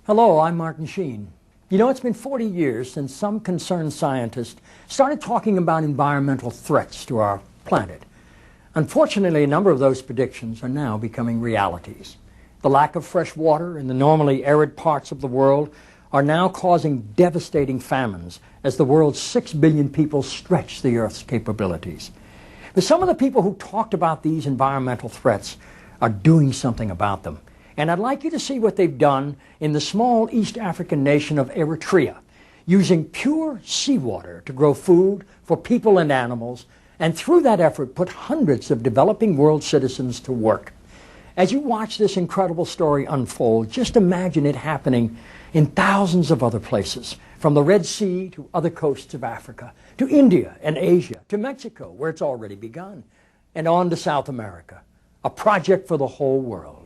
Hello, I'm Martin Sheen. You know, it's been 40 years since some concerned scientists started talking about environmental threats to our planet. Unfortunately, a number of those predictions are now becoming realities. The lack of fresh water in the normally arid parts of the world are now causing devastating famines as the world's 6 billion people stretch the Earth's capabilities. But some of the people who talked about these environmental threats are doing something about them. And I'd like you to see what they've done in the small East African nation of Eritrea, using pure seawater to grow food for people and animals, and through that effort put hundreds of developing world citizens to work. As you watch this incredible story unfold, just imagine it happening in thousands of other places, from the Red Sea to other coasts of Africa, to India and Asia, to Mexico, where it's already begun, and on to South America, a project for the whole world.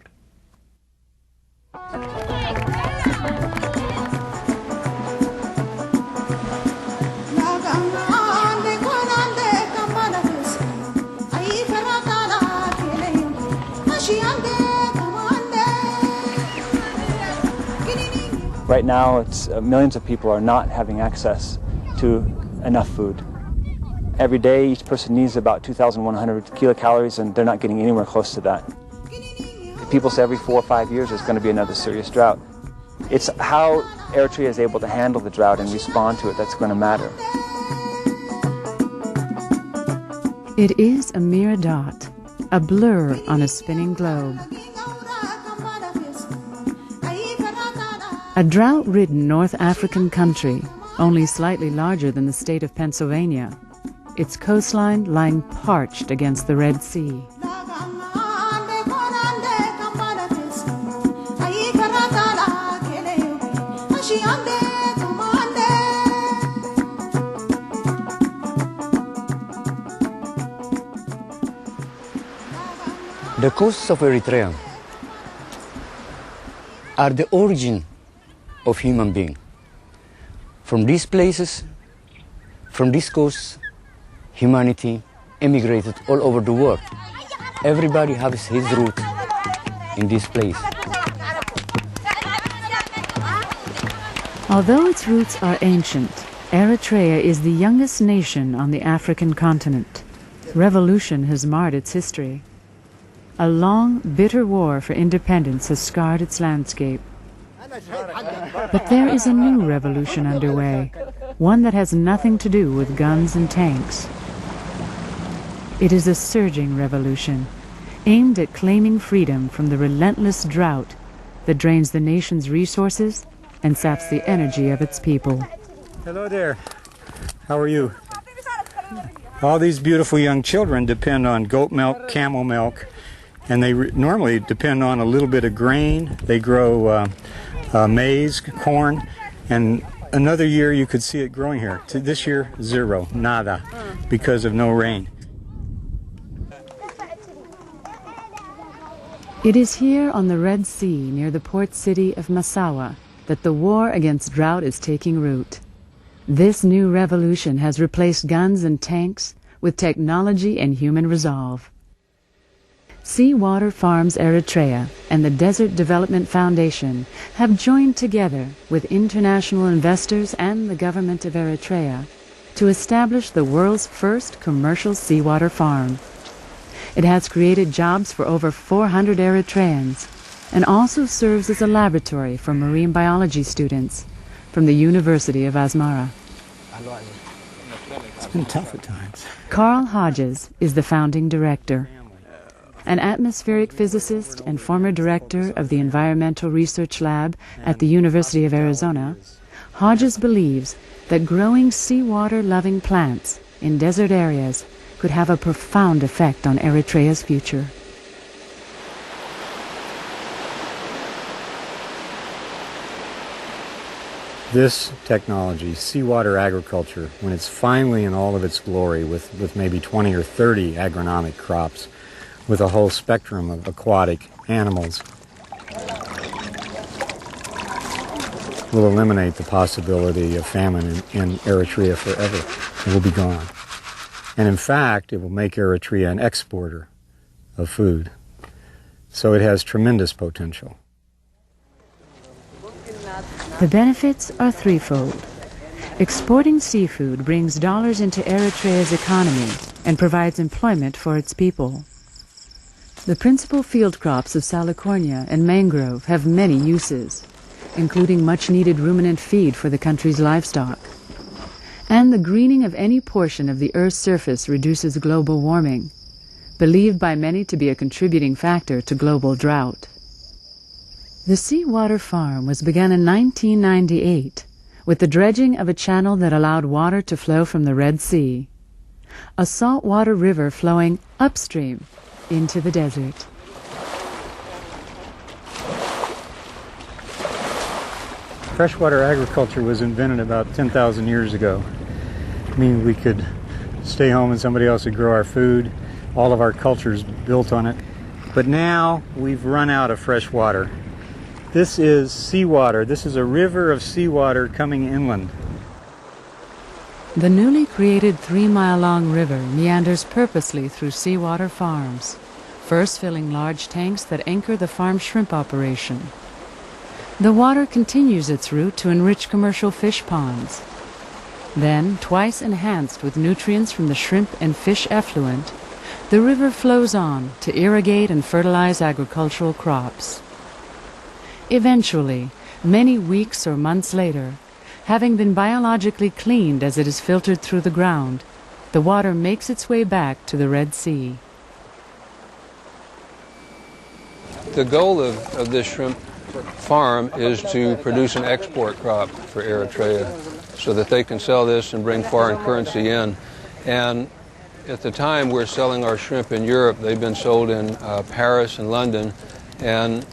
Right now, millions of people are not having access to enough food. Every day, each person needs about 2,100 kilocalories, and they're not getting anywhere close to that. People say every 4 or 5 years there's going to be another serious drought. It's how Eritrea is able to handle the drought and respond to it that's going to matter. It is a mere dot, a blur on a spinning globe. A drought-ridden North African country, only slightly larger than the state of Pennsylvania, its coastline lying parched against the Red Sea. The coasts of Eritrea are the origin of human being. From these places, from these coasts, humanity emigrated all over the world. Everybody has his root in this place. Although its roots are ancient, Eritrea is the youngest nation on the African continent. Revolution has marred its history. A long, bitter war for independence has scarred its landscape. But there is a new revolution underway, one that has nothing to do with guns and tanks. It is a surging revolution, aimed at claiming freedom from the relentless drought that drains the nation's resources and saps the energy of its people. Hello there. How are you? All these beautiful young children depend on goat milk, camel milk, and they normally depend on a little bit of grain. They grow maize, corn, and another year you could see it growing here. This year, zero, nada, because of no rain. It is here on the Red Sea near the port city of Massawa that the war against drought is taking root. This new revolution has replaced guns and tanks with technology and human resolve. Seawater Farms Eritrea and the Desert Development Foundation have joined together with international investors and the government of Eritrea to establish the world's first commercial seawater farm. It has created jobs for over 400 Eritreans and also serves as a laboratory for marine biology students from the University of Asmara. It's been tough at times. Carl Hodges is the founding director. An atmospheric physicist and former director of the Environmental Research Lab at the University of Arizona, Hodges believes that growing seawater-loving plants in desert areas could have a profound effect on Eritrea's future. This technology, seawater agriculture, when it's finally in all of its glory with maybe 20 or 30 agronomic crops, with a whole spectrum of aquatic animals, will eliminate the possibility of famine in Eritrea forever. It will be gone. And in fact, it will make Eritrea an exporter of food. So it has tremendous potential. The benefits are threefold. Exporting seafood brings dollars into Eritrea's economy and provides employment for its people. The principal field crops of salicornia and mangrove have many uses, including much-needed ruminant feed for the country's livestock. And the greening of any portion of the Earth's surface reduces global warming, believed by many to be a contributing factor to global drought. The Seawater farm was begun in 1998 with the dredging of a channel that allowed water to flow from the Red Sea, a saltwater river flowing upstream into the desert. Freshwater agriculture was invented about 10,000 years ago. I mean, we could stay home and somebody else would grow our food. All of our culture's built on it. But now we've run out of fresh water. This is seawater. This is a river of seawater coming inland. The newly created 3-mile-long river meanders purposely through Seawater farms, first filling large tanks that anchor the farm shrimp operation. The water continues its route to enrich commercial fish ponds. Then, twice enhanced with nutrients from the shrimp and fish effluent, the river flows on to irrigate and fertilize agricultural crops. Eventually, many weeks or months later, having been biologically cleaned as it is filtered through the ground, the water makes its way back to the Red Sea. The goal of this shrimp farm is to produce an export crop for Eritrea so that they can sell this and bring foreign currency in. And at the time we're selling our shrimp in Europe, they've been sold in Paris and London, and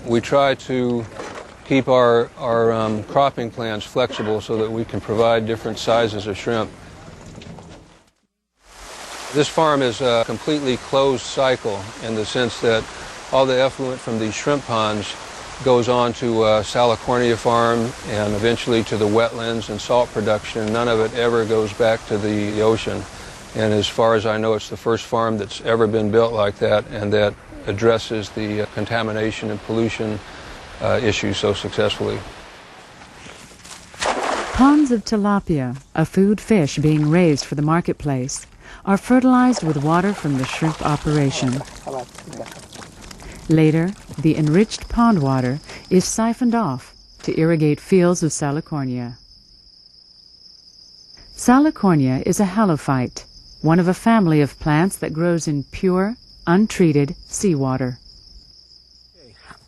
we try to keep our cropping plans flexible so that we can provide different sizes of shrimp. This farm is a completely closed cycle in the sense that all the effluent from these shrimp ponds goes on to Salicornia farm and eventually to the wetlands and salt production. None of it ever goes back to the ocean. And as far as I know, it's the first farm that's ever been built like that and that addresses the contamination and pollution issue so successfully. Ponds of tilapia, a food fish being raised for the marketplace, are fertilized with water from the shrimp operation. Later, the enriched pond water is siphoned off to irrigate fields of salicornia. Salicornia is a halophyte, one of a family of plants that grows in pure, untreated seawater.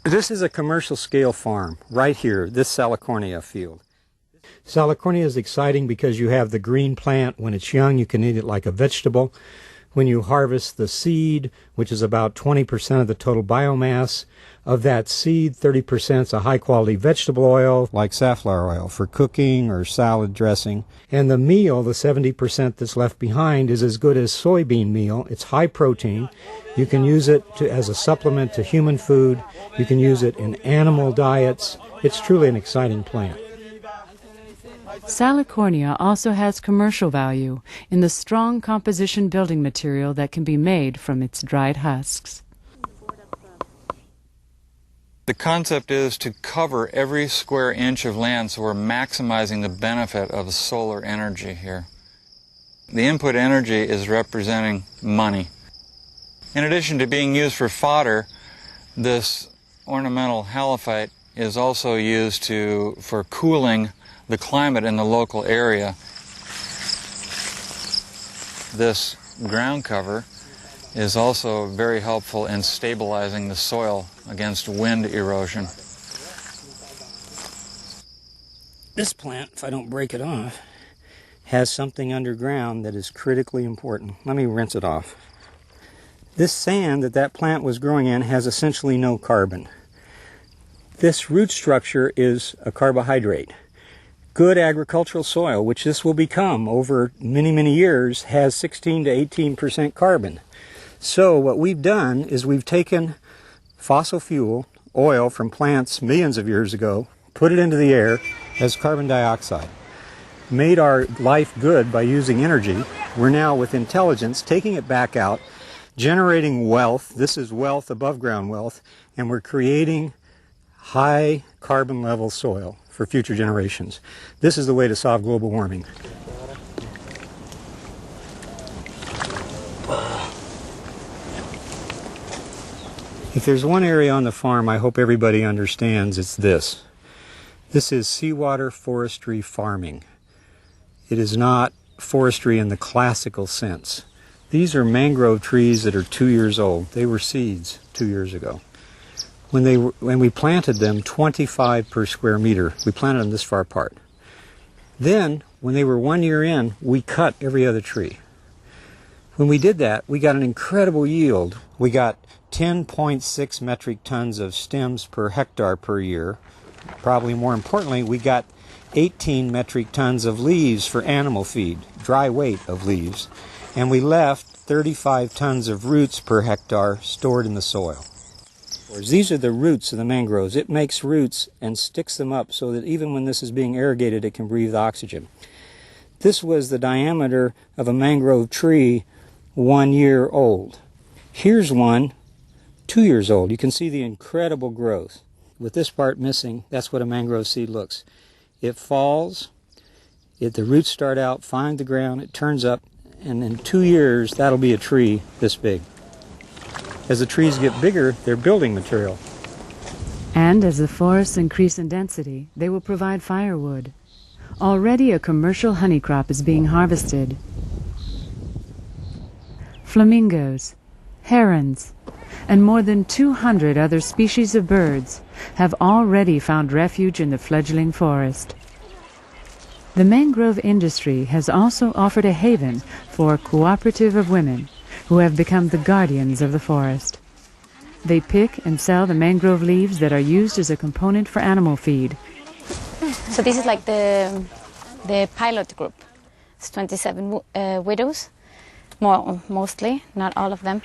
This is a commercial scale farm right here, this Salicornia field. Salicornia is exciting because you have the green plant. When it's young, you can eat it like a vegetable. When you harvest the seed, which is about 20% of the total biomass, of that seed, 30% is a high-quality vegetable oil, like safflower oil, for cooking or salad dressing. And the meal, the 70% that's left behind, is as good as soybean meal. It's high protein. You can use it as a supplement to human food. You can use it in animal diets. It's truly an exciting plant. Salicornia also has commercial value in the strong composition building material that can be made from its dried husks. The concept is to cover every square inch of land, so we're maximizing the benefit of solar energy here. The input energy is representing money. In addition to being used for fodder, this ornamental halophyte is also used for cooling the climate in the local area. This ground cover is also very helpful in stabilizing the soil against wind erosion. This plant, if I don't break it off, has something underground that is critically important. Let me rinse it off. This sand that plant was growing in has essentially no carbon. This root structure is a carbohydrate. Good agricultural soil, which this will become over many, many years, has 16 to 18% carbon. So what we've done is we've taken fossil fuel, oil from plants millions of years ago, put it into the air as carbon dioxide. Made our life good by using energy. We're now, with intelligence, taking it back out, generating wealth. This is wealth, above ground wealth, and we're creating high carbon level soil for future generations. This is the way to solve global warming. If there's one area on the farm I hope everybody understands, it's this. This is seawater forestry farming. It is not forestry in the classical sense. These are mangrove trees that are 2 years old. They were seeds 2 years ago. When we planted them, 25 per square meter. We planted them this far apart. Then, when they were 1 year in, we cut every other tree. When we did that, we got an incredible yield. We got 10.6 metric tons of stems per hectare per year. Probably more importantly, we got 18 metric tons of leaves for animal feed, dry weight of leaves, and we left 35 tons of roots per hectare stored in the soil. These are the roots of the mangroves. It makes roots and sticks them up so that even when this is being irrigated, it can breathe oxygen. This was the diameter of a mangrove tree 1 year old. Here's one 2 years old. You can see the incredible growth. With this part missing, that's what a mangrove seed looks. It falls, the roots start out, find the ground, it turns up, and in 2 years, that'll be a tree this big. As the trees get bigger, they're building material. And as the forests increase in density, they will provide firewood. Already a commercial honey crop is being harvested. Flamingos, herons, and more than 200 other species of birds have already found refuge in the fledgling forest. The mangrove industry has also offered a haven for a cooperative of women who have become the guardians of the forest. They pick and sell the mangrove leaves that are used as a component for animal feed. So this is like the pilot group. It's 27 widows, mostly, not all of them.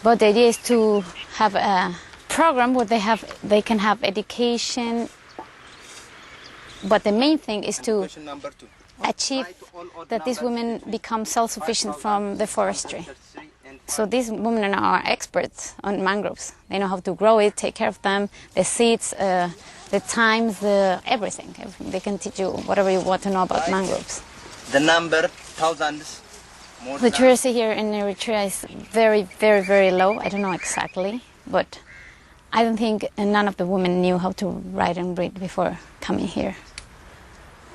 But the idea is to have a program where they can have education. But the main thing is to achieve that these women become self-sufficient from the forestry. So these women are experts on mangroves. They know how to grow it, take care of them, the seeds, the times, everything. They can teach you whatever you want to know about mangroves. The number, thousands. Literacy here in Eritrea is very, very, very low. I don't know exactly, but I don't think none of the women knew how to write and read before coming here.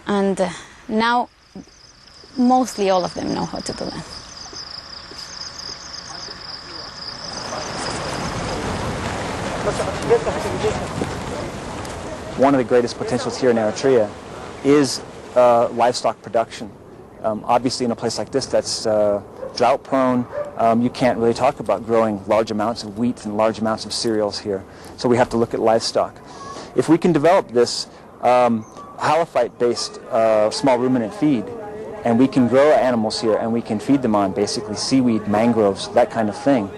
And now, mostly all of them know how to do that. One of the greatest potentials here in Eritrea is livestock production. Obviously in a place like this that's drought prone, you can't really talk about growing large amounts of wheat and large amounts of cereals here. So we have to look at livestock. If we can develop this halophyte-based small ruminant feed, and we can grow animals here and we can feed them on basically seaweed, mangroves, that kind of thing,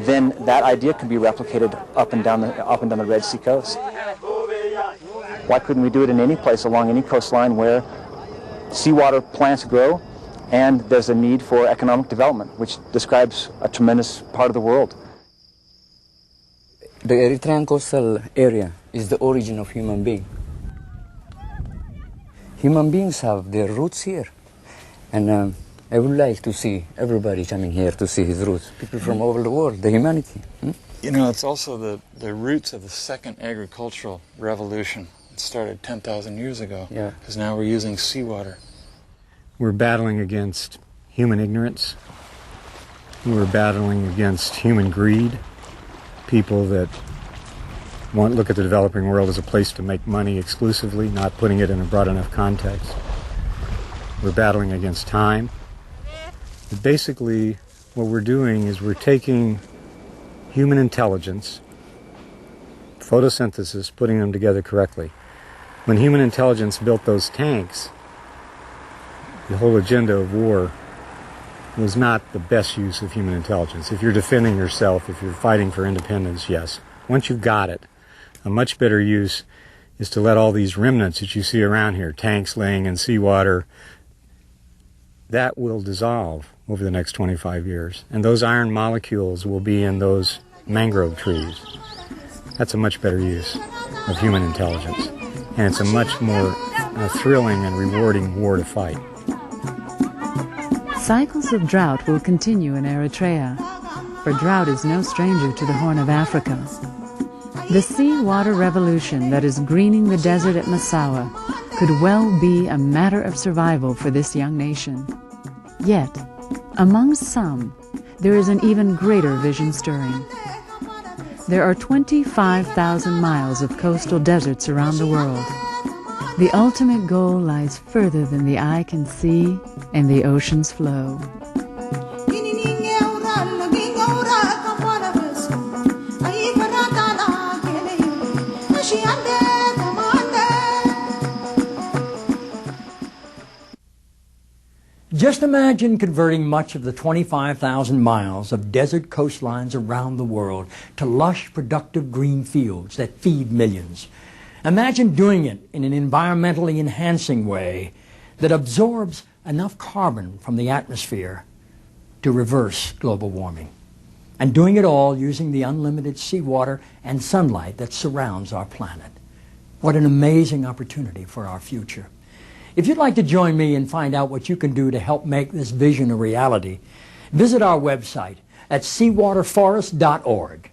then that idea can be replicated up and down the Red Sea coast. Why couldn't we do it in any place along any coastline where seawater plants grow and there's a need for economic development, which describes a tremendous part of the world? The Eritrean coastal area is the origin of human being. Human beings have their roots here, and I would like to see everybody coming here to see his roots. People from all over the world, the humanity. You know, it's also the roots of the second agricultural revolution. It started 10,000 years ago, because now we're using seawater. We're battling against human ignorance. We're battling against human greed. People that look at the developing world as a place to make money exclusively, not putting it in a broad enough context. We're battling against time. But basically, what we're doing is we're taking human intelligence, photosynthesis, putting them together correctly. When human intelligence built those tanks, the whole agenda of war was not the best use of human intelligence. If you're defending yourself, if you're fighting for independence, yes. Once you've got it, a much better use is to let all these remnants that you see around here, tanks laying in seawater, that will dissolve over the next 25 years. And those iron molecules will be in those mangrove trees. That's a much better use of human intelligence. and it's a much more thrilling and rewarding war to fight. Cycles of drought will continue in Eritrea, for drought is no stranger to the Horn of Africa. The seawater revolution that is greening the desert at Massawa could well be a matter of survival for this young nation. Yet, among some, there is an even greater vision stirring. There are 25,000 miles of coastal deserts around the world. The ultimate goal lies further than the eye can see and the ocean's flow. Just imagine converting much of the 25,000 miles of desert coastlines around the world to lush, productive green fields that feed millions. Imagine doing it in an environmentally enhancing way that absorbs enough carbon from the atmosphere to reverse global warming. And doing it all using the unlimited seawater and sunlight that surrounds our planet. What an amazing opportunity for our future. If you'd like to join me and find out what you can do to help make this vision a reality, visit our website at seawaterforest.org.